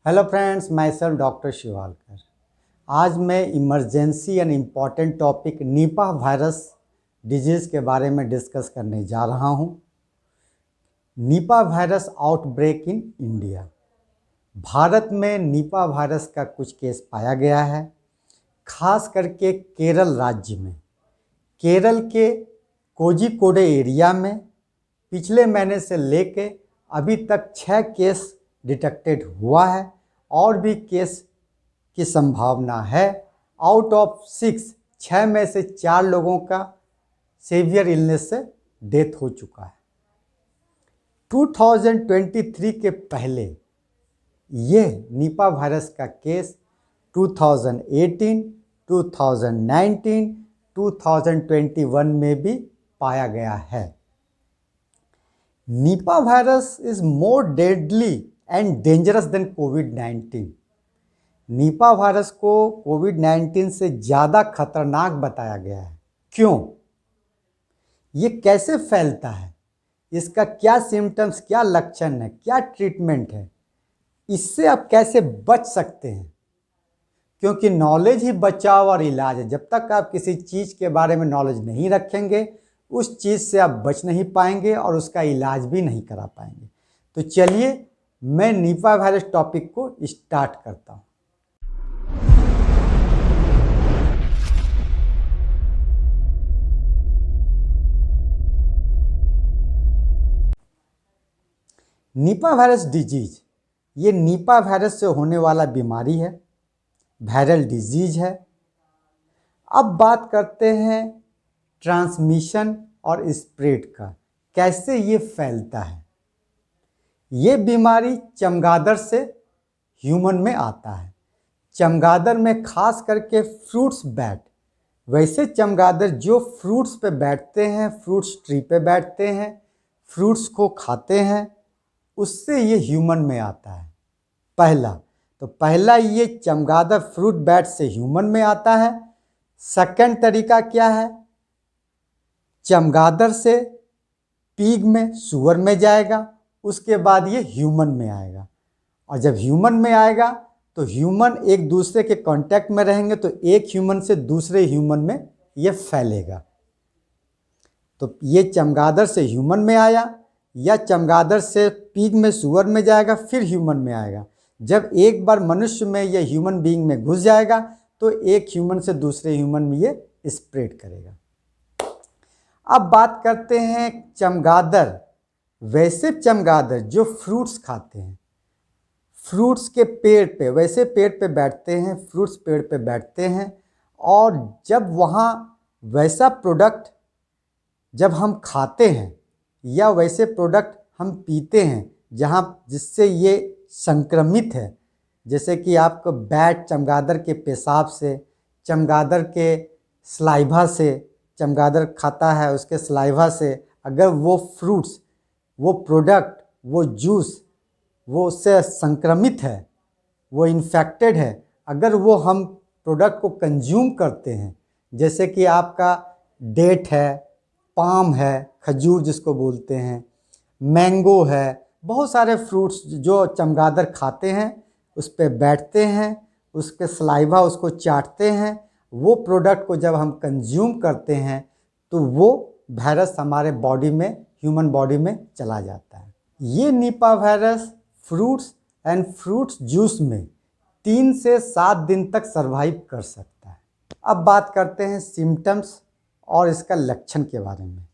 Hello friends, myself doctor Shivalkar. आज मैं emergency and important topic Nipah virus disease के बारे में डिस्कस करने जा रहा हूँ। Nipah virus outbreak in India. Bharat में निपा वायरस का कुछ केस पाया गया है, खास करके केरल राज्य में। केरल के कोझिकोडे एरिया में पिछले महीने से लेके अभी तक 6 केस डिटेक्टेड हुआ है और भी केस की संभावना है। आउट ऑफ 6 में से 4 लोगों का सीवियर इलनेस से डेथ हो चुका है। 2023 के पहले ये निपा वायरस का केस 2018, 2019, 2021 में भी पाया गया है। Nipah virus is more deadly and dangerous than covid. Nipah virus को कोविड-19 से ज़्यादा खतरनाक बताया गया है। क्यों? ये कैसे फैलता है, इसका क्या सिम्टम्स, क्या लक्षण है, क्या ट्रीटमेंट है, इससे आप कैसे बच सकते हैं? क्योंकि नॉलेज ही बचाव और इलाज है। जब तक आप किसी चीज़ के बारे में नॉलेज नहीं रखेंगे, उस चीज़ से आप बच नहीं पाएंगे और उसका इलाज भी नहीं करा पाएंगे। तो चलिए मैं निपा वायरस टॉपिक को स्टार्ट करता हूँ। निपा वायरस डिजीज, ये निपा वायरस से होने वाला बीमारी है, वायरल डिजीज है। अब बात करते हैं ट्रांसमिशन और स्प्रेड का, कैसे ये फैलता है। ये बीमारी चमगादड़ से ह्यूमन में आता है। चमगादड़ में खास करके फ्रूट्स बैट, वैसे चमगादड़ जो फ्रूट्स पे बैठते हैं, फ्रूट्स ट्री पे बैठते हैं, फ्रूट्स को खाते हैं, उससे ये ह्यूमन में आता है। पहला ये चमगादड़ फ्रूट बैट से ह्यूमन में आता है। सेकंड तरीका क्या है? चमगादड़ से पिग में, सूअर में जाएगा, उसके बाद ये ह्यूमन में आएगा। और जब ह्यूमन में आएगा तो ह्यूमन एक दूसरे के कांटेक्ट में रहेंगे तो एक ह्यूमन से दूसरे ह्यूमन में ये फैलेगा। तो ये चमगादड़ से ह्यूमन में आया या चमगादड़ से पिग में, सूअर में जाएगा, फिर ह्यूमन में आएगा। जब एक बार मनुष्य में या ह्यूमन बीइंग में घुस जाएगा तो एक ह्यूमन से दूसरे ह्यूमन में ये स्प्रेड करेगा। अब बात करते हैं चमगादड़, वैसे चमगादड़ जो फ्रूट्स खाते हैं, फ्रूट्स के पेड़ पे, वैसे पेड़ पे बैठते हैं, फ्रूट्स पेड़ पे बैठते हैं, और जब वहाँ वैसा प्रोडक्ट जब हम खाते हैं या वैसे प्रोडक्ट हम पीते हैं जहाँ जिससे ये संक्रमित है, जैसे कि आपको बैट चमगादड़ के पेशाब से, चमगादड़ के सलाइवा से, चमगादड़ खाता है उसके सलाइवा से, अगर वो फ्रूट्स, वो प्रोडक्ट, वो जूस, वो उससे संक्रमित है, वो इन्फेक्टेड है, अगर वो हम प्रोडक्ट को कंज्यूम करते हैं, जैसे कि आपका डेट है, पाम है, खजूर जिसको बोलते हैं, मैंगो है, बहुत सारे फ्रूट्स जो चमगादड़ खाते हैं, उस पर बैठते हैं, उसके सलाइवा उसको चाटते हैं, वो प्रोडक्ट को जब हम कंज्यूम करते हैं तो वो वायरस हमारे बॉडी में, ह्यूमन बॉडी में चला जाता है। ये Nipah virus fruits and fruits juice में 3 से 7 दिन तक सर्वाइव कर सकता है। अब बात करते हैं सिम्टम्स और इसका लक्षण के बारे में।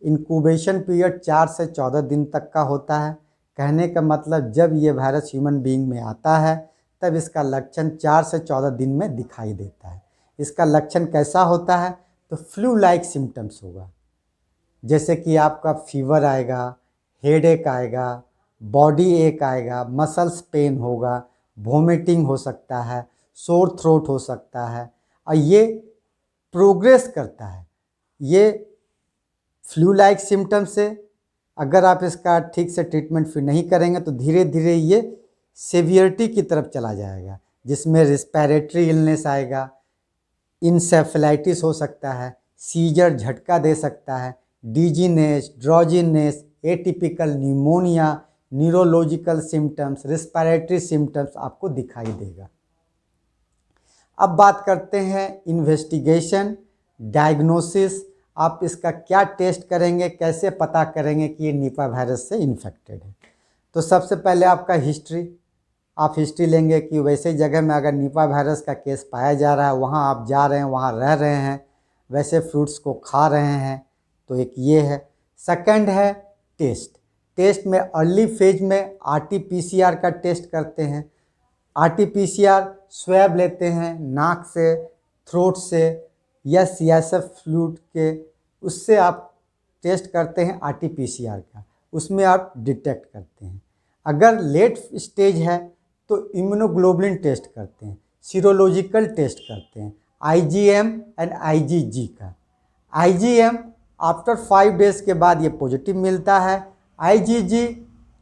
इंक्यूबेशन पीरियड 4 से 14 दिन तक का होता है। कहने का मतलब जब ये वायरस ह्यूमन बीइंग में आता है तब इसका लक्षण 4 से 14 दिन में दिखाई देता है। इसका लक्षण कैसा होता है? तो फ्लू लाइक सिम्टम्स होगा, जैसे कि आपका फीवर आएगा, हेडेक आएगा, बॉडी एक आएगा, मसल्स पेन होगा, वोमिटिंग हो सकता है, सोर थ्रोट हो सकता है, और ये प्रोग्रेस करता है। ये फ्लू लाइक सिम्टम से अगर आप इसका ठीक से ट्रीटमेंट फिर नहीं करेंगे तो धीरे धीरे ये सीवियरिटी की तरफ चला जाएगा, जिसमें रिस्पिरेटरी इलनेस आएगा, इंसेफेलाइटिस हो सकता है, सीजर झटका दे सकता है, dizziness, drowsiness, atypical pneumonia, neurological symptoms, respiratory symptoms आपको दिखाई देगा। अब बात करते हैं इन्वेस्टिगेशन, डायग्नोसिस। आप इसका क्या टेस्ट करेंगे, कैसे पता करेंगे कि ये निपा वायरस से इन्फेक्टेड है। तो सबसे पहले आपका हिस्ट्री, आप हिस्ट्री लेंगे कि वैसे जगह में अगर निपा वायरस का केस पाया जा रहा है, वहाँ आप जा रहे हैं, वहाँ रह रहे हैं, वैसे फ्रूट्स को खा रहे हैं, तो एक ये है। सेकंड है टेस्ट। टेस्ट में अर्ली फेज में RT-PCR का टेस्ट करते हैं। RT-PCR स्वैब लेते हैं नाक से, थ्रोट से या CSF फ्लूइड के, उससे आप टेस्ट करते हैं RT-PCR का, उसमें आप डिटेक्ट करते हैं। अगर लेट स्टेज है तो इम्यूनोग्लोबुलिन टेस्ट करते हैं, सीरोलॉजिकल टेस्ट करते हैं, IgM एंड IgG का। IgM आफ्टर 5 डेज के बाद ये पॉजिटिव मिलता है। IgG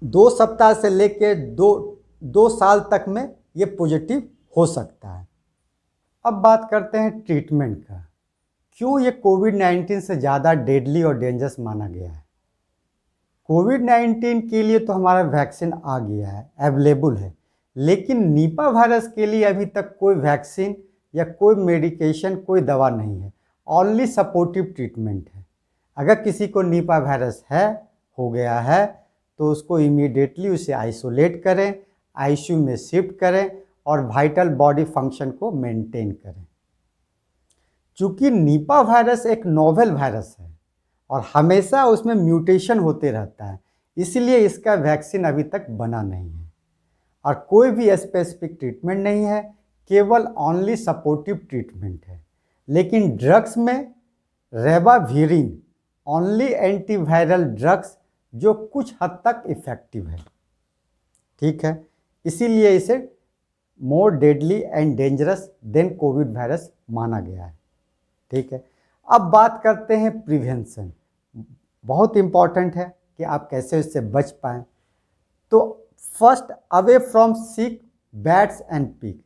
2 सप्ताह से लेकर 2 साल तक में ये पॉजिटिव हो सकता है। अब बात करते हैं ट्रीटमेंट का। क्यों ये कोविड-19 से ज़्यादा डेडली और डेंजरस माना गया है? कोविड-19 के लिए तो हमारा वैक्सीन आ गया है, अवेलेबल है, लेकिन निपा वायरस के लिए अभी तक कोई वैक्सीन या कोई मेडिकेशन, कोई दवा नहीं है। ओनली सपोर्टिव ट्रीटमेंट है। अगर किसी को निपा वायरस हो गया है तो उसको इमीडिएटली उसे आइसोलेट करें, ICU में शिफ्ट करें और वाइटल बॉडी फंक्शन को मेंटेन करें। चूँकि निपा वायरस एक नोवेल वायरस है और हमेशा उसमें म्यूटेशन होते रहता है, इसलिए इसका वैक्सीन अभी तक बना नहीं है और कोई भी स्पेसिफिक ट्रीटमेंट नहीं है, केवल ओनली सपोर्टिव ट्रीटमेंट है। लेकिन ड्रग्स में रेबाविरिन ओनली एंटीवायरल ड्रग्स जो कुछ हद तक इफ़ेक्टिव है, ठीक है, इसीलिए इसे मोर deadly and dangerous than Covid virus माना गया है, ठीक है। अब बात करते हैं प्रिवेंशन। बहुत इम्पॉर्टेंट है कि आप कैसे इससे बच पाएँ। तो first, away from sick bats and pig.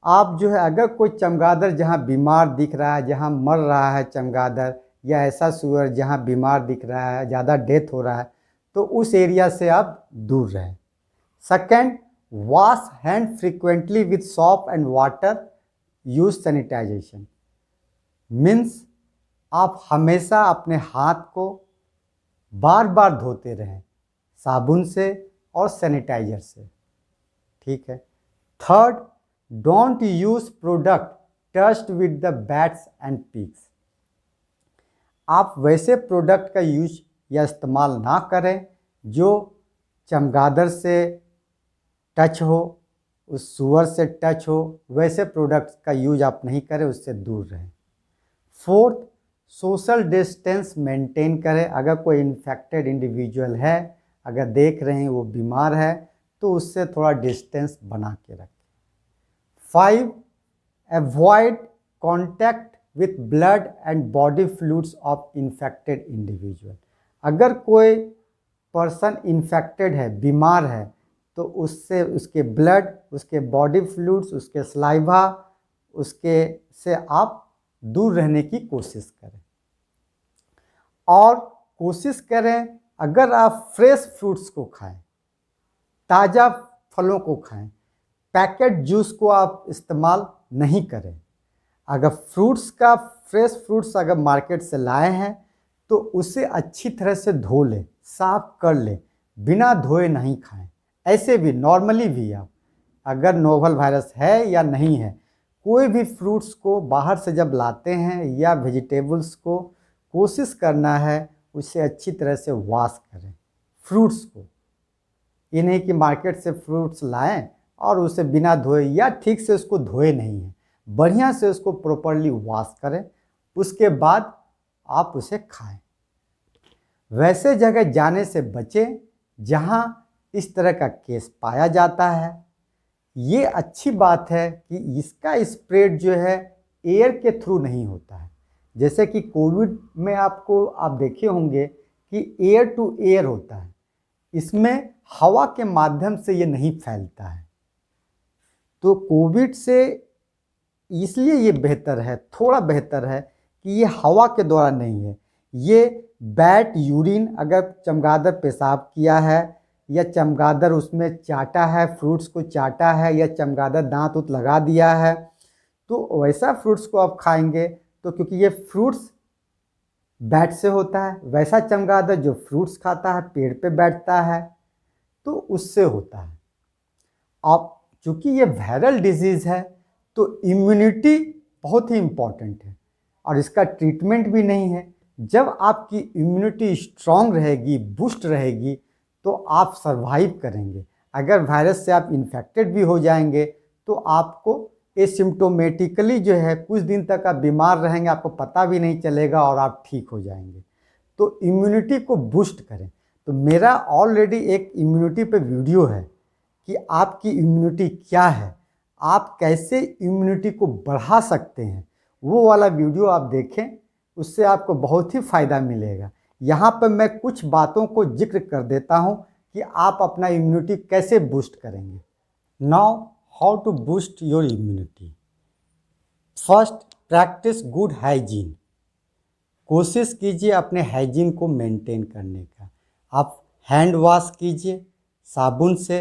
आप जो है, अगर कोई चमगादड़ जहाँ बीमार दिख रहा है, जहाँ मर रहा है चमगादड़, या ऐसा सुअर जहाँ बीमार दिख रहा है, ज़्यादा डेथ हो रहा है, तो उस एरिया से आप दूर रहें। Second, wash hand frequently with soap and water, use sanitisation. Means आप हमेशा अपने हाथ को बार बार धोते रहें साबुन से और सैनिटाइजर से, ठीक है। Third, don't use product touched with the bats and pigs. आप वैसे प्रोडक्ट का यूज या इस्तेमाल ना करें जो चमगादड़ से टच हो, उस सुअर से टच हो, वैसे प्रोडक्ट्स का यूज आप नहीं करें, उससे दूर रहें। फोर्थ, सोशल डिस्टेंस मेंटेन करें। अगर कोई इन्फेक्टेड इंडिविजुअल है, अगर देख रहे हैं वो बीमार है, तो उससे थोड़ा डिस्टेंस बना के रखें। 5, avoid contact with blood and body fluids of infected individual. अगर कोई पर्सन इन्फेक्टेड है, बीमार है, तो उससे उसके ब्लड, उसके बॉडी फ्लूइड्स, उसके सलाइवा, उसके से आप दूर रहने की कोशिश करें। और कोशिश करें अगर आप फ्रेश फ्रूट्स को खाएं, ताज़ा फलों को खाएं, पैकेट जूस को आप इस्तेमाल नहीं करें। अगर फ्रेश फ्रूट्स अगर मार्केट से लाए हैं तो उसे अच्छी तरह से धो लें, साफ कर लें, बिना धोए नहीं खाएं। ऐसे भी नॉर्मली भी आप, अगर नोवल वायरस है या नहीं है, कोई भी फ्रूट्स को बाहर से जब लाते हैं या वेजिटेबल्स को, कोशिश करना है उसे अच्छी तरह से वॉश करें फ्रूट्स को। ये नहीं कि मार्केट से फ्रूट्स लाएं और उसे बिना धोए या ठीक से उसको धोए नहीं है, बढ़िया से उसको प्रॉपरली वॉश करें, उसके बाद आप उसे खाएं। वैसे जगह जाने से बचें जहां इस तरह का केस पाया जाता है। ये अच्छी बात है कि इसका स्प्रेड जो है एयर के थ्रू नहीं होता है। जैसे कि कोविड में आप देखे होंगे कि एयर टू एयर होता है, इसमें हवा के माध्यम से ये नहीं फैलता है। तो कोविड से इसलिए ये बेहतर है, थोड़ा बेहतर है कि ये हवा के द्वारा नहीं है। ये बैट यूरिन, अगर चमगादड़ पेशाब किया है या चमगादड़ उसमें चाटा है, फ्रूट्स को चाटा है, या चमगादड़ दांत उत लगा दिया है, तो वैसा फ्रूट्स को आप खाएंगे तो क्योंकि ये फ्रूट्स बैट से होता है, वैसा चमगादड़ जो फ्रूट्स खाता है पेड़ पे बैठता है तो उससे होता है। अब चूँकि ये वायरल डिजीज़ है तो इम्यूनिटी बहुत ही इम्पॉर्टेंट है और इसका ट्रीटमेंट भी नहीं है। जब आपकी इम्यूनिटी स्ट्रांग रहेगी, बूस्ट रहेगी, तो आप सर्वाइव करेंगे। अगर वायरस से आप इन्फेक्टेड भी हो जाएंगे तो आपको एसिम्प्टोमेटिकली जो है कुछ दिन तक आप बीमार रहेंगे, आपको पता भी नहीं चलेगा और आप ठीक हो जाएंगे। तो इम्यूनिटी को बूस्ट करें। तो मेरा ऑलरेडी एक इम्यूनिटी पे वीडियो है कि आपकी इम्यूनिटी क्या है, आप कैसे इम्यूनिटी को बढ़ा सकते हैं, वो वाला वीडियो आप देखें, उससे आपको बहुत ही फ़ायदा मिलेगा। यहाँ पर मैं कुछ बातों को जिक्र कर देता हूँ कि आप अपना इम्यूनिटी कैसे बूस्ट करेंगे। Now how to boost your immunity. First, practice good hygiene. कोशिश कीजिए अपने हाइजीन को मेंटेन करने का। आप हैंड वॉश कीजिए साबुन से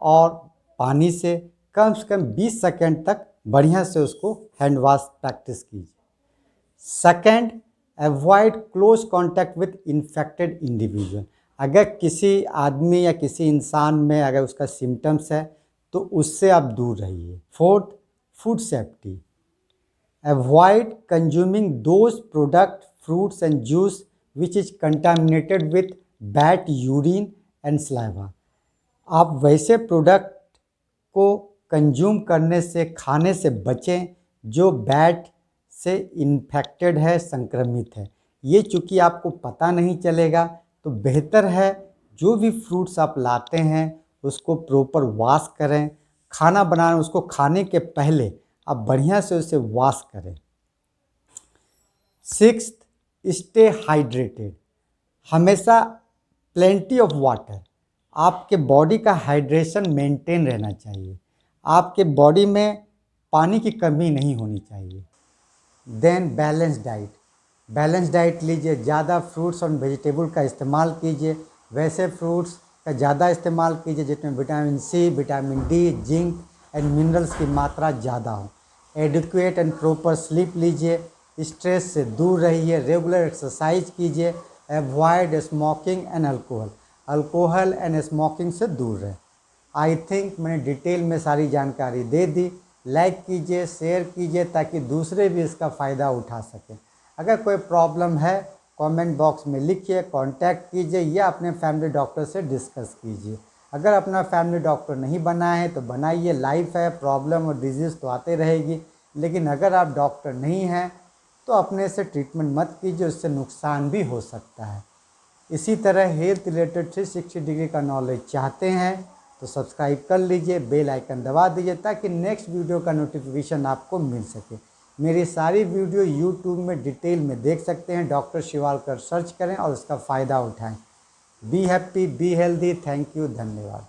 और पानी से कम 20 सेकेंड तक बढ़िया से उसको हैंड वॉश प्रैक्टिस कीजिए। Second, avoid close contact with infected individual. अगर किसी आदमी या किसी इंसान में अगर उसका सिम्टम्स है तो उससे आप दूर रहिए। Fourth, food safety. Avoid consuming those product fruits and juice which is contaminated with bat urine and saliva. आप वैसे प्रोडक्ट को कंज्यूम करने से, खाने से बचें जो बैट से इन्फेक्टेड है, संक्रमित है। ये चूँकि आपको पता नहीं चलेगा तो बेहतर है जो भी फ्रूट्स आप लाते हैं उसको प्रॉपर वॉश करें। खाना बनाना, उसको खाने के पहले आप बढ़िया से उसे वॉश करें। Sixth, stay hydrated. हमेशा प्लेंटी ऑफ वाटर। आपके बॉडी का हाइड्रेशन मेंटेन रहना चाहिए। आपके बॉडी में पानी की कमी नहीं होनी चाहिए। Then balance diet. Balance diet लीजिए, ज़्यादा फ्रूट्स और वेजिटेबल का इस्तेमाल कीजिए। वैसे फ्रूट्स का ज़्यादा इस्तेमाल कीजिए जिसमें vitamin C, vitamin D, zinc and minerals की मात्रा ज़्यादा हो। एडिक्वेट एंड प्रॉपर स्लीप लीजिए। स्ट्रेस से दूर रहिए। रेगुलर एक्सरसाइज कीजिए। Avoid smoking and alcohol and smoking से दूर रहें। आई थिंक मैंने डिटेल में सारी जानकारी दे दी। लाइक कीजिए, शेयर कीजिए ताकि दूसरे भी इसका फ़ायदा उठा सकें। अगर कोई प्रॉब्लम है कमेंट बॉक्स में लिखिए, कांटेक्ट कीजिए या अपने फैमिली डॉक्टर से डिस्कस कीजिए। अगर अपना फैमिली डॉक्टर नहीं बना है तो बनाइए। लाइफ है, प्रॉब्लम और डिजीज़ तो आते रहेगी, लेकिन अगर आप डॉक्टर नहीं हैं तो अपने से ट्रीटमेंट मत कीजिए, उससे नुकसान भी हो सकता है। इसी तरह हेल्थ रिलेटेड 360 डिग्री का नॉलेज चाहते हैं तो सब्सक्राइब कर लीजिए, बेल आइकन दबा दीजिए ताकि नेक्स्ट वीडियो का नोटिफिकेशन आपको मिल सके। मेरी सारी वीडियो यूट्यूब में डिटेल में देख सकते हैं। डॉक्टर शिवालकर सर्च करें और उसका फ़ायदा उठाएं। Be happy, be healthy. Thank you, धन्यवाद।